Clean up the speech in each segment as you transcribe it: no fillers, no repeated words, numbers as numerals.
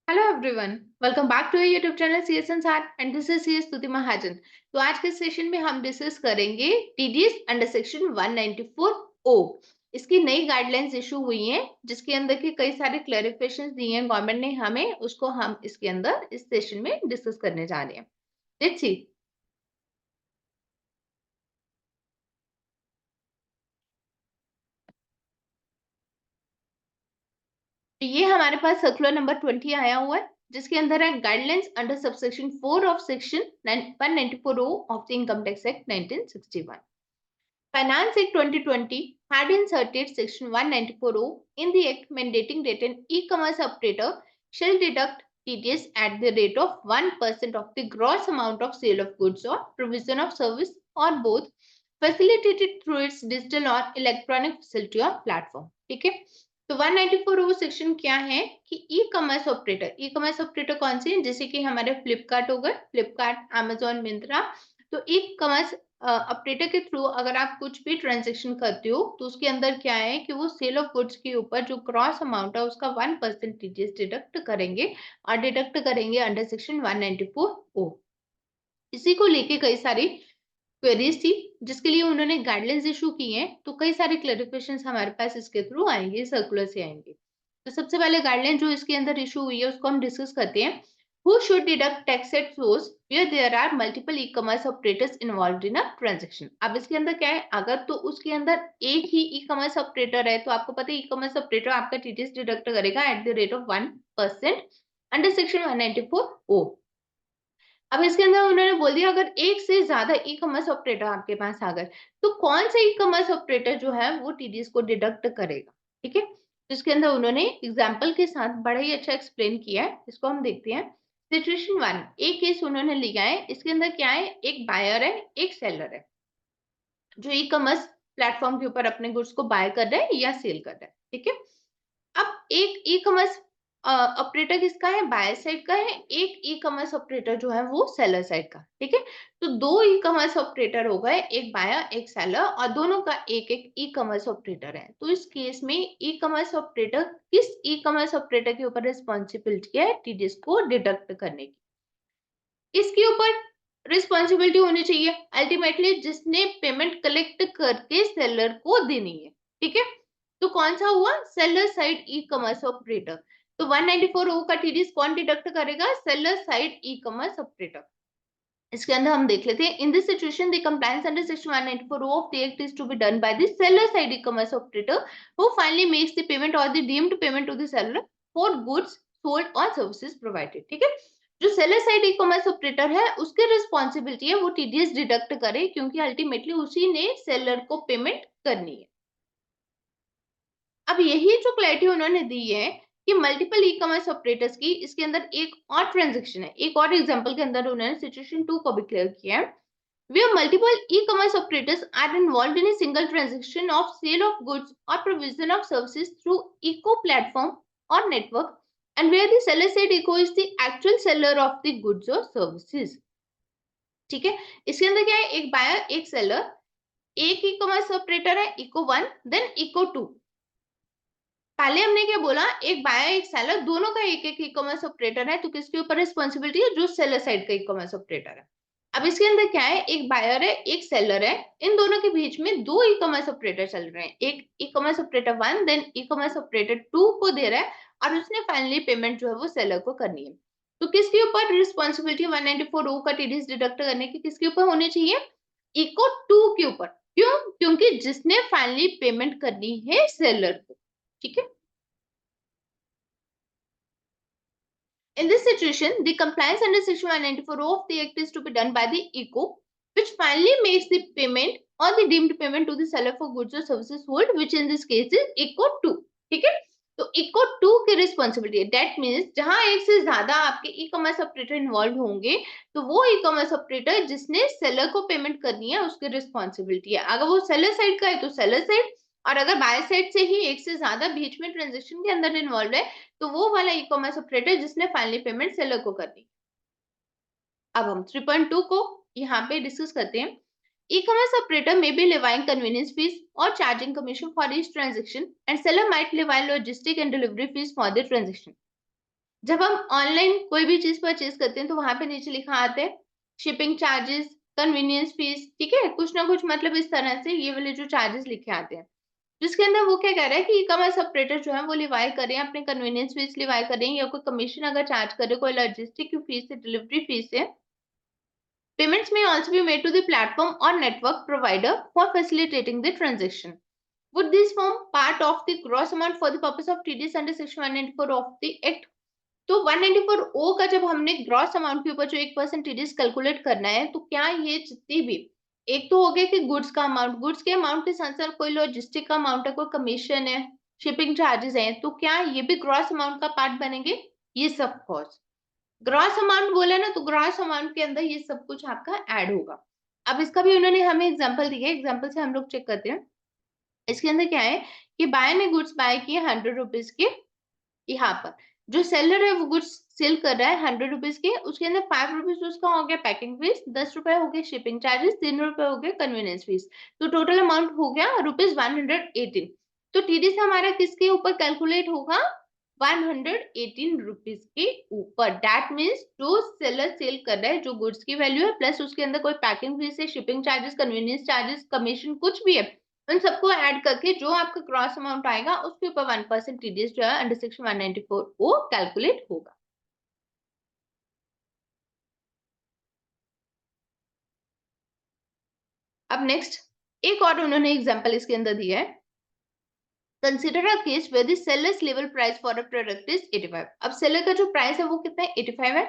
Hello everyone, welcome back to YouTube channel CS Sansar and this is CS Stuti Mahajan. तो आज के session में हम डिस्कस करेंगे टीडीएस अंडर सेक्शन 194 ओ। इसकी नई गाइडलाइंस इशू हुई हैं जिसके अंदर के कई सारे क्लैरिफिकेशंस दिए हैं गवर्नमेंट ने हमें, उसको हम इसके अंदर इस सेशन में डिस्कस करने जा रहे हैं। Let's see. ये हमारे पास सर्कुलर नंबर 20 आया हुआ है जिसके अंदर है guidelines under subsection 4 of section 194 O of the income tax act 1961। Finance Act 2020 had inserted Section 194O in the Act mandating that an e-commerce operator shall deduct TDS at the rate of 1% of the gross amount of sale of goods or provision of service or both, facilitated through its digital or electronic facility or platform. ठीक है, तो 194O section क्या है कि ई commerce operator कौन से हैं, जैसे कि हमारे फ्लिपकार्ट हो गए, फ्लिपकार्ट, अमेजोन, मिंत्रा। तो ई कॉमर्स ऑपरेटर के थ्रू अगर आप कुछ भी ट्रांजेक्शन करते हो तो उसके अंदर क्या है कि वो सेल ऑफ गुड्स के ऊपर जो क्रॉस अमाउंट है उसका 1% टीडीएस डिडक्ट करेंगे और डिडक्ट करेंगे अंडर सेक्शन 194 ओ। इसी को लेके कई सारी क्वेरीज थी जिसके लिए उन्होंने गाइडलाइंस इशू की हैं, तो कई सारे क्लैरिफिकेशंस हमारे पास इसके थ्रू आएंगे, सर्कुलर से आएंगे। तो सबसे पहले गाइडलाइन जो इसके अंदर इशू हुई है उसको हम डिस्कस करते हैं। Who should deduct tax at source where there are multiple e-commerce operators involved in a transaction? अब इसके अंदर क्या है, अगर तो उसके अंदर एक ही ई-कॉमर्स ऑपरेटर है तो आपको पता है ई-कॉमर्स ऑपरेटर आपका टीडीएस डिडक्ट करेगा at the rate of 1% under section 194 ओ। अब इसके अंदर उन्होंने बोल दिया अगर एक से ज्यादा ई कॉमर्स ऑपरेटर आपके पास आ गए तो कौन सा ई कॉमर्स ऑपरेटर जो है वो टीडीएस को डिडक्ट करेगा। ठीक है, जिसके अंदर उन्होंने एग्जाम्पल के साथ बड़ा ही अच्छा एक्सप्लेन किया है, इसको हम देखते हैं। सिचुएशन 1, एक केस उन्होंने लिया है, इसके अंदर क्या है, एक बायर है एक सेलर है जो ई कॉमर्स प्लेटफॉर्म के ऊपर अपने गुड्स को बाय कर रहा है या सेल कर रहा है। ठीक है, अब एक ई कॉमर्स ऑपरेटर किसका है, बायर साइड का है, एक ई कॉमर्स ऑपरेटर जो है वो सेलर साइड का। ठीक है, तो दो ई कॉमर्स ऑपरेटर हो गए, एक बायर एक सेलर, और दोनों का एक एक ई कॉमर्स ऑपरेटर है। तो इस केस में ई कॉमर्स ऑपरेटर किस ई कॉमर्स ऑपरेटर के ऊपर रिस्पॉन्सिबिलिटी है टीडीएस को डिडक्ट करने की, इसके ऊपर रिस्पॉन्सिबिलिटी होनी चाहिए अल्टीमेटली जिसने पेमेंट कलेक्ट करके सेलर को देनी है। ठीक है, तो कौन सा हुआ, seller side e commerce operator. तो 194 ओ का टीडीएस कौन डिडक्ट करेगा, seller side e commerce operator. इसके अंदर हम देख लेते हैं, in this situation the compliance under section 194 O of the act is to be done by the seller side e commerce operator who finally makes the payment or the deemed payment to the seller for goods sold or services provided. ठीक है, जो seller side e commerce operator है उसकी responsibility है वो TDS deduct करे क्योंकि ultimately उसी ने सेलर को पेमेंट करनी है। अब यही जो क्लैरिटी उन्होंने दी है कि मल्टीपल ई कॉमर्स ऑपरेटर्स की, इसके अंदर एक और ट्रांजेक्शन है, एक और एग्जांपल के अंदर उन्होंने सिचुएशन 2 को भी क्लियर किया है। Where multiple e-commerce operators are involved in a single transaction of sale of goods or provision of services through eco platform or network, and where the seller side eco is the actual seller of the goods or services. ठीक है, इसके अंदर क्या है, एक buyer एक seller, एक e commerce operator है इको 1 देन इको 2। पहले हमने क्या बोला, एक बायर एक सेलर, दोनों का एक एक ई कॉमर्स ऑपरेटर है, तो किसके ऊपर रिस्पॉन्सिबिलिटी है, जो सेलर साइड का ई कॉमर्स ऑपरेटर है। अब इसके अंदर क्या है, एक बायर है एक सेलर है, इन दोनों के बीच में दो ई कॉमर्स ऑपरेटर चल रहे हैं, एक e commerce operator 1 then e commerce operator 2 को दे रहा है और उसने फाइनली पेमेंट जो है वो सेलर को करनी है। तो किसके ऊपर रिस्पॉन्सिबिलिटी 194 ओ का टीडीएस डिडक्ट करने की किसके ऊपर होनी चाहिए, इको 2 के ऊपर। क्यों, क्योंकि जिसने फाइनली पेमेंट करनी है सेलर को। ठीक है, in this situation, the compliance under Section 194 of the Act is to be done by the ECO, which finally makes the payment or the deemed payment to the seller for goods or services sold, which in this case is ECO 2. ठीक है, तो ECO 2 की responsibility है, that means जहां एक से ज्यादा आपके ई कॉमर्स ऑपरेटर इन्वॉल्व होंगे तो वो ई कॉमर्स ऑपरेटर जिसने सेलर को पेमेंट करनी है उसकी रिस्पॉन्सिबिलिटी है। अगर वो सेलर साइड का है तो सेलर साइड, और अगर बायर साइड से ही एक से ज्यादा बीच में ट्रांजेक्शन के अंदर इन्वॉल्व है तो वो वाला ई कॉमर्स ऑपरेटर जिसने फाइनली पेमेंट सेलर को करनी। अब हम 3.2 को यहाँ पे डिस्कस करते हैं। E commerce operator may be levying convenience fees or charging commission for each transaction and seller might levy logistic and delivery fees for the transaction. जब हम ऑनलाइन कोई भी चीज परचेज करते हैं तो वहां पे नीचे लिखा आता है शिपिंग चार्जेस, कन्वीनियंस फीस, ठीक है, कुछ ना कुछ मतलब इस तरह से ये वाले जो चार्जेस लिखे आते हैं, जिसके अंदर वो क्या कह रहा है कि ई कॉमर्स ऑपरेटर जो है वो लिवाई करें, अपने कन्वीनियंस फीस लिवाई करें, या कोई कमीशन अगर चार्ज करे, कोई लॉजिस्टिक की फीस है, डिलीवरी फीस है। Payments may also be made to the platform or network provider for facilitating the transaction. Would this form part of the gross amount for the purpose of TDS under section 194 of the Act? तो 194 O का जब हमने gross amount के ऊपर जो 1% TDS calculate करना है, तो क्या ये जितनी भी, एक तो हो गया कि गुड्स का अमाउंट, गुड्स के अमाउंट के साथ साथ कोई लॉजिस्टिक का अमाउंट है, कोई कमीशन है, शिपिंग चार्जेस हैं, तो क्या ये भी ग्रॉस अमाउंट का पार्ट बनेंगे? ये सब कॉस्ट ग्रॉस अमाउंट बोला ना, तो ग्रॉस अमाउंट के अंदर ये सब कुछ आपका ऐड होगा। अब इसका भी उन्होंने हमें एग्जांपल दिया, एग्जांपल से हम लोग चेक करते हैं। इसके अंदर क्या है कि बाय ने गुड्स बाय किए 100 रुपीज के, यहाँ पर जो सेलर है वो गुड्स सेल कर रहा है 100 रुपीज के, उसके अंदर 5 रुपीज उसका हो गया पैकिंग फीस, 10 रुपए हो गए शिपिंग चार्जेस, 3 रुपए हो गए कन्वीनियंस फीस, तो टोटल अमाउंट हो गया ₹118। तो टीडीएस हमारा किसके ऊपर कैलकुलेट होगा? 118 रुपीज के ऊपर। दैट मीन्स जो सेलर सेल कर रहा है, जो गुड्स की वैल्यू है प्लस उसके अंदर कोई पैकिंग फीस है, shipping charges, convenience charges, commission कुछ भी है, उन सबको ऐड करके जो आपका क्रॉस अमाउंट आएगा उसके ऊपर 1% टीडीएस जो है अंडर सेक्शन 194 वो कैलकुलेट होगा। अब नेक्स्ट एक और उन्होंने एग्जांपल इसके अंदर दिया है, consider a case where the seller's level price for a product is 85। अब सेलर का जो प्राइस है वो कितना है? 85 है।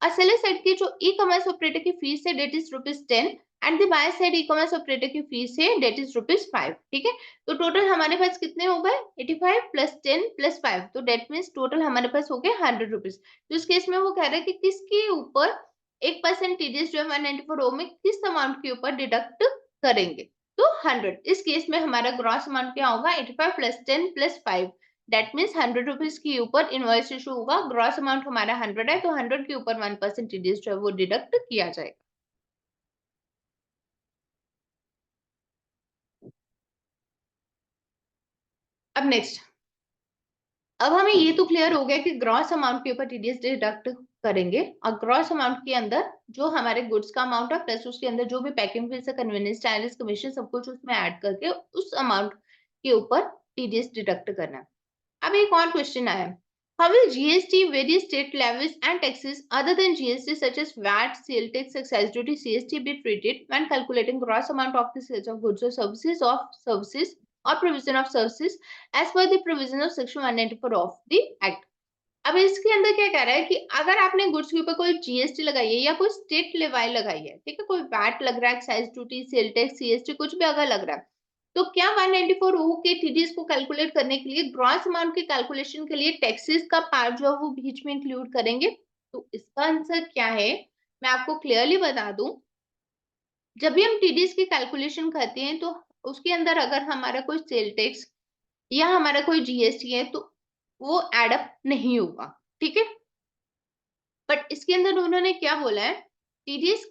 और सेलर साइड की जो ई कॉमर्स ऑपरेटर की फीस है that is ₹10 and the buyer side e commerce operator की फीस है डेट इज ₹5। ठीक है, तो टोटल हमारे पास कितने हो गए? 85 प्लस 10 प्लस 5, तो डेट मीन्स टोटल हमारे पास हो गए ₹100। तो इस केस में वो कह रहा है कि किसके ऊपर 1% टीडीएस जो है 194 ओ में किस अमाउंट के ऊपर डिडक्ट करेंगे? तो 100। इस केस में हमारा ग्रॉस अमाउंट क्या होगा? 85 plus 10 plus 5, that means 100 rupees के ऊपर इनवॉइस इशू होगा। ग्रॉस अमाउंट हमारा 100 है, तो 100 के ऊपर 1% टीडीएस जो है वो डिडक्ट किया जाएगा। अब नेक्स्ट, अब हमें ये तो क्लियर हो गया कि ग्रॉस अमाउंट के ऊपर टीडीएस डिडक्ट करेंगे, और ग्रॉस अमाउंट के अंदर जो हमारे गुड्स का अमाउंट है प्लस उसके अंदर जो भी पैकिंग फीस है, कन्वीनियंस चार्जेस, कमीशन सब कुछ उसमें ऐड करके उस अमाउंट के ऊपर टीडीएस डिडक्ट करना है। अब एक और क्वेश्चन आया, how will GST, various state levies and taxes other than GST such as VAT, sale tax, excise duty, CST be treated when calculating gross amount of the sales of goods or services or provision of services as per the provision of section 194 of the Act? अब इसके अंदर क्या कह रहा है कि अगर आपने गुड्स के ऊपर कोई जीएसटी लगाई है या कोई स्टेट लेवाई लगाई है, ठीक है, कोई वैट लग रहा है, excise duty, sale tax, CST कुछ भी अगर लग रहा है, तो क्या 194 ओ के टीडीएस को कैलकुलेट करने के लिए ग्रॉस अमाउंट के कैलकुलेशन के लिए टैक्सेस का पार्ट जो है वो बीच में इंक्लूड करेंगे? तो इसका आंसर क्या है, मैं आपको क्लियरली बता दूं, जब भी हम टीडीएस की कैलकुलेशन करते हैं तो उसके अंदर अगर हमारा कोई सेल टैक्स या हमारा कोई जीएसटी है तो वो एडअप नहीं होगा। ठीक है, बट इसके अंदर उन्होंने क्या बोला है, टीडीएस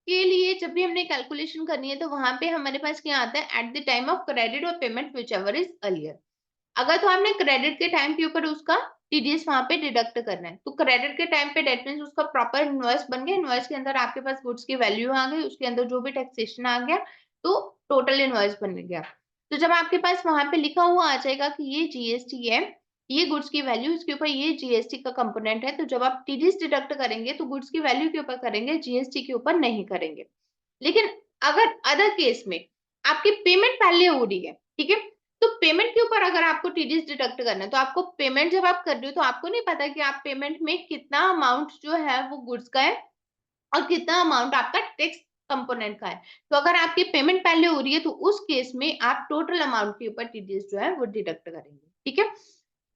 के लिए जब भी हमने कैलकुलेशन करनी है तो वहां पे हमारे पास क्या आता है, at the time of credit or payment whichever is earlier. अगर तो आपने क्रेडिट के टाइम के ऊपर उसका टीडीएस वहां पे डिडक्ट करना है, तो क्रेडिट के टाइम पे डेट मींस उसका प्रॉपर इनवॉइस बन गया, इनवॉइस के अंदर आपके पास गुड्स की वैल्यू आ गई, उसके अंदर जो भी टैक्सेशन आ गया, तो टोटल इनवॉइस बन गया। तो जब आपके पास वहां पे लिखा हुआ आ जाएगा कि ये जीएसटी है, ये गुड्स की वैल्यू, इसके ऊपर ये जीएसटी का कंपोनेंट है, तो जब आप टीडीएस डिडक्ट करेंगे तो गुड्स की वैल्यू के ऊपर करेंगे, जीएसटी के ऊपर नहीं करेंगे। लेकिन अगर अदर केस में आपकी पेमेंट पहले हो रही है, ठीक है, तो पेमेंट के ऊपर अगर आपको टीडीएस डिडक्ट करना है, तो आपको पेमेंट जब आप कर रहे हो तो आपको नहीं पता कि आप पेमेंट में कितना अमाउंट जो है वो गुड्स का है और कितना अमाउंट आपका टैक्स कंपोनेंट का है। तो अगर आपकी पेमेंट पहले हो रही है तो उस केस में आप टोटल अमाउंट के ऊपर टीडीएस जो है वो डिडक्ट करेंगे। ठीक है,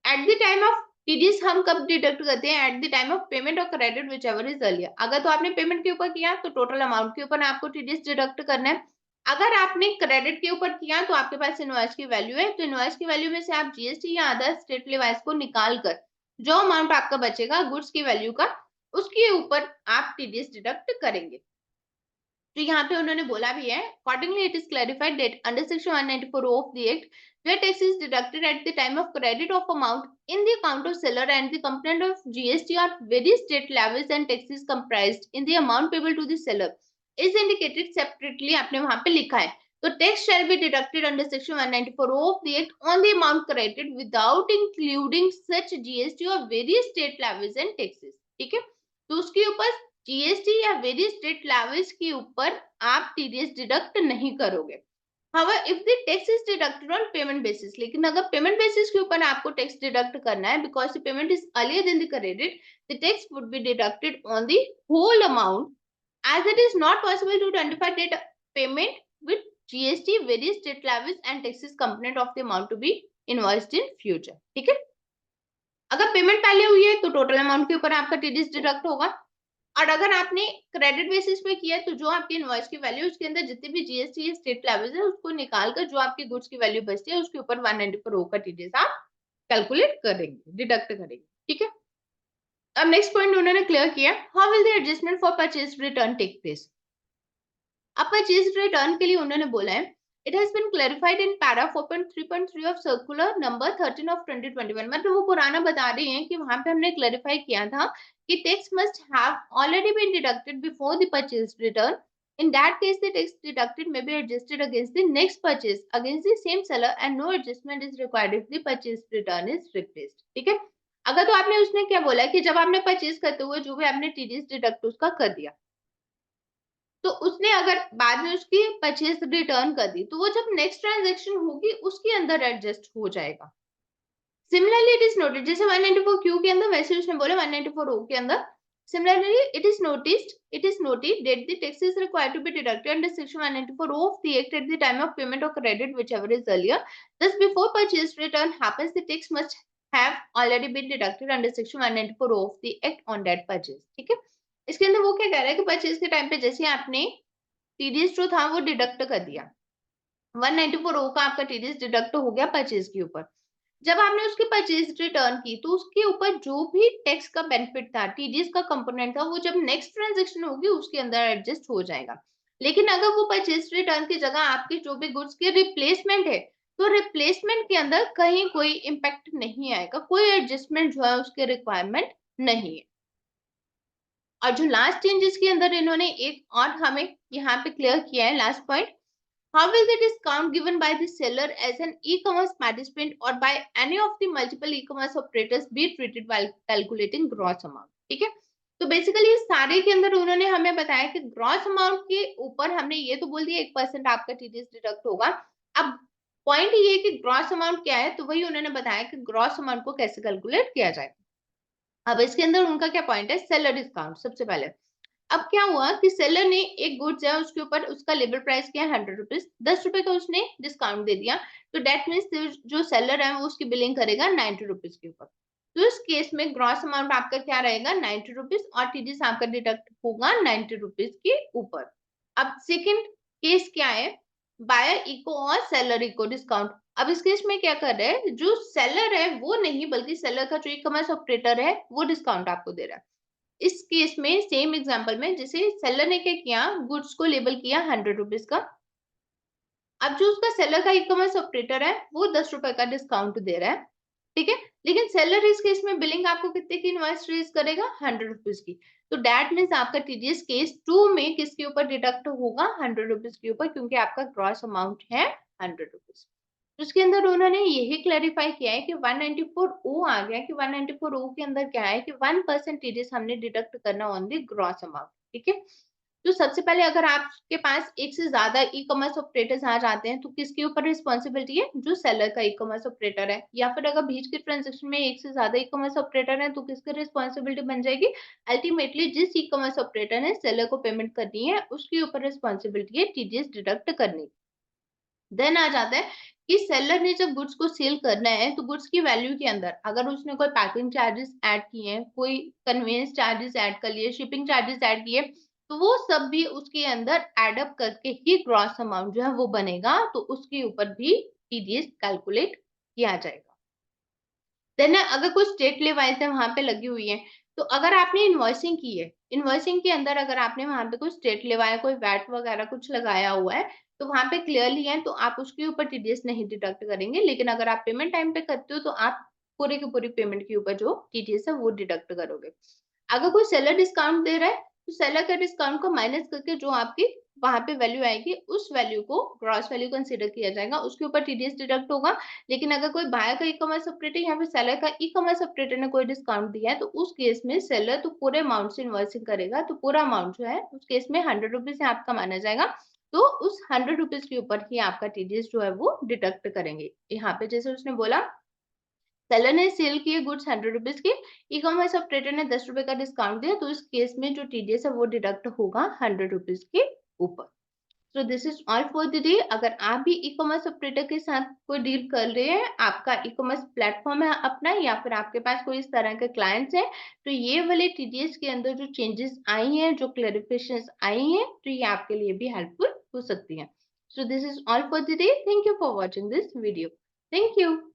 at the time of TDS हम कब डिडक्ट करते हैं? At the time of payment or credit whichever is earlier. अगर तो आपने पेमेंट के ऊपर किया तो टोटल अमाउंट के ऊपर आपको टीडीएस डिडक्ट करना है। अगर आपने क्रेडिट के ऊपर किया तो आपके पास इनवॉइस की वैल्यू है, तो इनवॉइस की वैल्यू में से आप जीएसटी या अदर स्टेट लेवाइस को निकाल कर जो अमाउंट आपका बचेगा गुड्स की वैल्यू का, उसके ऊपर आप टीडीएस डिडक्ट करेंगे। तो यहाँ पे उन्होंने बोला भी है, accordingly it is clarified that under section 194 of the act where tax is deducted at the time of credit of amount in the account of seller and the component of GST or various state levies and taxes comprised in the amount payable to the seller is indicated separately, आपने वहां पे लिखा है। तो tax shall be deducted under section 194 of the act on the amount credited without including such GST or various state levies and taxes, ठीक है। तो उसके ऊपर जीएसटी या वेरियस स्टेट लेविस के ऊपर आप टीडीएस डिडक्ट नहीं करोगे। However, if the tax is deducted on payment basis, लेकिन अगर पेमेंट बेसिस के ऊपर आपको टैक्स डिडक्ट करना है because the payment is earlier than the credited, the tax would be deducted on the whole amount as it is not possible to identify that payment with GST, various state levies and taxes component of the amount to be invoiced in future, ठीक है। अगर payment पहले हुई है तो total amount के ऊपर आपका टीडीएस डिडक्ट होगा, और अगर आपने क्रेडिट बेसिस पे किया है तो जो आपकी इनवॉइस की वैल्यू उसके अंदर जितने भी जीएसटी स्टेट लेवल है उसको निकालकर जो आपकी गुड्स की वैल्यू बचती है उसके ऊपर 194 का टीडीएस आप कैलकुलेट करेंगे, डिडक्ट करेंगे, ठीक है। अब नेक्स्ट पॉइंट उन्होंने क्लियर किया, how will the adjustment for purchase return take place. अब परचेज रिटर्न के लिए उन्होंने बोला है, it has been clarified in para 4.3.3 of circular number 13 of 2021, मतलब वो पुराना बता रहे हैं कि वहां पे हमने क्लैरिफाई किया था कि tax must have already been deducted before the purchase return. In that case, the tax deducted may be adjusted against the next purchase against the same seller and no adjustment is required if the purchase return is replaced, ठीक है। अगर तो आपने उसने क्या बोला कि जब आपने परचेज करते हुए जो भी आपने टीडीएस डिडक्ट उसका कर दिया, तो उसने अगर बाद में उसकी परचेज रिटर्न कर दी तो वो जब नेक्स्ट ट्रांजैक्शन होगी उसके अंदर एडजस्ट हो जाएगा। सिमिलरली इट इज नोटेड, जैसे 194 क्यू के अंदर वैसे उसने बोला 194 ओ के अंदर, similarly it is noted that the tax is required to be deducted under section 194 of the act at the time of payment or credit whichever is earlier, thus before purchase return happens the tax must have already been deducted under section 194 of the act on that purchase, ठीक है। इसके अंदर वो क्या कह रहा है कि परचेज के टाइम पे जैसे आपने टीडीएस जो था वो डिडक्ट कर दिया, 194 ओ का आपका टीडीएस डिडक्ट हो गया परचेज के ऊपर, जब आपने उसकी परचेज रिटर्न की तो उसके ऊपर जो भी टैक्स का बेनिफिट था, टीडीएस का कंपोनेंट था, वो जब नेक्स्ट ट्रांजैक्शन होगी उसके अंदर एडजस्ट हो जाएगा। लेकिन अगर वो परचेज रिटर्न की जगह आपकी जो भी गुड्स की रिप्लेसमेंट है तो रिप्लेसमेंट के अंदर कहीं कोई इम्पैक्ट नहीं आएगा, कोई एडजस्टमेंट जो है उसके रिक्वायरमेंट नहीं है। और जो लास्ट चेंज इसके अंदर इन्होंने एक और हमें यहाँ पे क्लियर किया है, last point, how will the discount given by the seller as an e-commerce participant or by any of the multiple e-commerce operators be treated while calculating gross amount, ठीक है। तो बेसिकली इस सारे के अंदर उन्होंने हमें बताया कि ग्रॉस अमाउंट के ऊपर हमने ये तो बोल दिया 1% आपका टीडीएस डिडक्ट होगा। अब पॉइंट ये कि ग्रॉस अमाउंट क्या है, तो वही उन्होंने बताया कि ग्रॉस अमाउंट को कैसे कैलकुलेट किया जाए। अब इसके अंदर उनका क्या पॉइंट है, सेलर डिस्काउंट। सबसे पहले अब क्या हुआ कि सेलर ने एक गुड्स है उसके ऊपर उसका लेबर प्राइस क्या है 100 रुपीज, 10 रुपए का उसने डिस्काउंट दे दिया, तो डेट मीन्स जो सेलर है वो उसकी बिलिंग करेगा 90 रुपीज के ऊपर। तो इस केस में ग्रॉस अमाउंट आपका क्या रहेगा 90 रुपीज और टीडीएस आपका डिडक्ट होगा 90 रुपीज के ऊपर। अब सेकेंड केस क्या है, बायर इको और सेलर इको डिस्काउंट। अब इस केस में क्या कर रहे हैं, जो सेलर है वो नहीं बल्कि सेलर का जो ई कॉमर्स ऑपरेटर है वो डिस्काउंट आपको दे रहा है। इस केस में सेम एग्जांपल में जैसे सेलर ने क्या किया, गुड्स को लेबल किया 100 रुपीज का, अब जो उसका सेलर का ई कॉमर्स ऑपरेटर है वो 10 रुपए का डिस्काउंट दे रहा है, ठीक है। लेकिन सेलर इस केस में बिलिंग आपको कितने की इनवॉइस रेज करेगा 100 रुपीज की, तो दैट मीन्स आपका टीडीएस केस 2 में किसके ऊपर डिडक्ट होगा 100 रुपीज के ऊपर, क्योंकि आपका ग्रॉस अमाउंट है 100 रुपीज। उसके अंदर उन्होंने यही क्लैरिफाई किया है कि 194 ओ आ गया कि 194 ओ के अंदर क्या है कि 1% टीडीएस हमने डिडक्ट करना ऑन द ग्रॉस अमाउंट, ठीक है। तो सबसे पहले अगर आपके पास एक से ज्यादा ई कॉमर्स ऑपरेटर्स आ जाते हैं तो किसके ऊपर रिस्पॉन्सिबिलिटी है, जो सेलर का ई कॉमर्स ऑपरेटर है, या फिर अगर बीच के ट्रांजेक्शन में एक से ज्यादा ई कॉमर्स ऑपरेटर है तो किसकी रिस्पॉन्सिबिलिटी बन जाएगी, अल्टीमेटली जिस ई कॉमर्स ऑपरेटर ने सेलर को पेमेंट करनी है उसके ऊपर रिस्पॉन्सिबिलिटी है टीडीएस डिडक्ट करने। देन आ जाता है कि सेलर ने जब गुड्स को सेल करना है तो गुड्स की वैल्यू के अंदर अगर उसने कोई पैकिंग चार्जेस ऐड किए हैं, कोई कन्वेंस चार्जेस ऐड कर लिए, शिपिंग चार्जेस ऐड किए, तो वो सब भी उसके अंदर एड अप करके ही ग्रॉस अमाउंट जो है वो बनेगा, तो उसके ऊपर भी टीडीएस कैलकुलेट किया जाएगा। देन अगर कोई स्टेट लेवाइज है वहां पे लगी हुई है, तो अगर आपने इन्वॉइसिंग की है, इन्वॉइसिंग के अंदर अगर आपने वहां पे कोई स्टेट लगाया, कोई वैट वगैरह कुछ लगाया हुआ है, तो वहां पे क्लियरली है, तो आप उसके ऊपर टीडीएस नहीं डिडक्ट करेंगे। लेकिन अगर आप पेमेंट टाइम पे करते हो तो आप पूरे की पूरी पेमेंट के ऊपर जो टीडीएस है वो डिडक्ट करोगे। अगर कोई सेलर डिस्काउंट दे रहा है तो सेलर के डिस्काउंट को माइनस करके जो आपकी वहां पे वैल्यू आएगी, उस वैल्यू को ग्रॉस वैल्यू कंसीडर किया जाएगा, उसके ऊपर टीडीएस डिडक्ट होगा। लेकिन अगर कोई बायर का ई कॉमर्स ऑपरेटर या फिर सेलर का ई कॉमर्स ऑपरेटर ने कोई डिस्काउंट दिया है, तो उस केस में सेलर तो पूरे अमाउंट से इन्वॉइसिंग करेगा, तो पूरा अमाउंट जो है उस केस में 100 रुपीज से आपका माना जाएगा। तो उस 100 रुपीज के ऊपर ही आपका टीडीएस जो है वो डिडक्ट करेंगे। यहाँ पे जैसे उसने बोला, सेलर ने सेल किए गुड्स 100 रुपीज की, ई कॉमर्स ऑपरेटर ने 10 रुपए का डिस्काउंट दिया, तो इस केस में जो टीडीएस है वो डिडक्ट होगा 100 रुपीज के ऊपर। So this is all for the day. अगर आप भी ई कॉमर्स ऑपरेटर के साथ कोई डील कर रहे हैं, आपका ई कॉमर्स प्लेटफॉर्म है अपना, या फिर आपके पास कोई इस तरह के क्लाइंट्स हैं, तो ये वाले टीडीएस के अंदर जो चेंजेस आई हैं, जो क्लैरिफिकेशंस आई हैं, तो ये आपके लिए भी हेल्पफुल हो सकती हैं। So this is all for the day. Thank you for watching this video. Thank you.